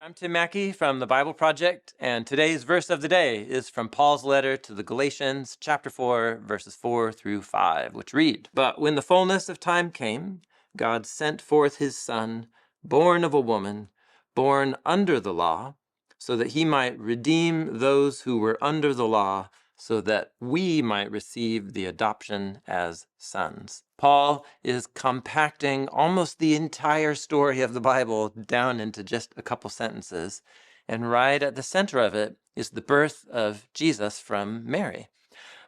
I'm Tim Mackey from the Bible Project, and today's verse of the day is from Paul's letter to the Galatians, chapter 4, verses 4 through 5, which read, "But when the fullness of time came, God sent forth his Son, born of a woman, born under the law, so that he might redeem those who were under the law, so that we might receive the adoption as sons." Paul is compacting almost the entire story of the Bible down into just a couple sentences, and right at the center of it is the birth of Jesus from Mary.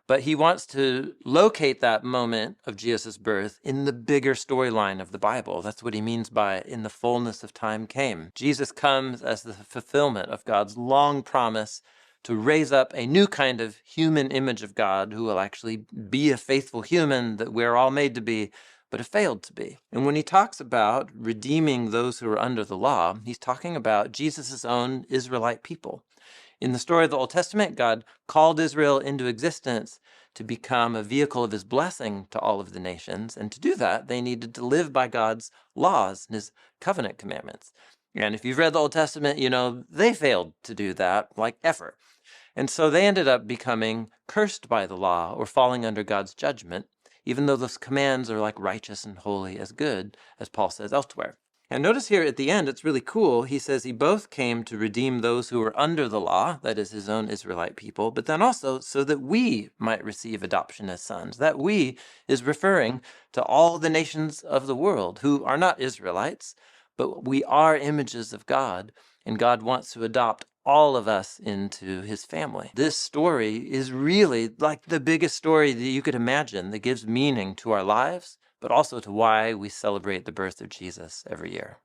But he wants to locate that moment of Jesus' birth in the bigger storyline of the Bible. That's what he means by "in the fullness of time came." Jesus comes as the fulfillment of God's long promise to raise up a new kind of human image of God who will actually be a faithful human that we're all made to be, but have failed to be. And when he talks about redeeming those who are under the law, he's talking about Jesus' own Israelite people. In the story of the Old Testament, God called Israel into existence to become a vehicle of his blessing to all of the nations. And to do that, they needed to live by God's laws and his covenant commandments. And if you've read the Old Testament, you know they failed to do that like ever. And so they ended up becoming cursed by the law or falling under God's judgment, even though those commands are like righteous and holy as good, as Paul says elsewhere. And notice here at the end, it's really cool. He says he both came to redeem those who were under the law, that is his own Israelite people, but then also so that we might receive adoption as sons. That "we" is referring to all the nations of the world who are not Israelites, but we are images of God, and God wants to adopt all of us into his family. This story is really like the biggest story that you could imagine that gives meaning to our lives, but also to why we celebrate the birth of Jesus every year.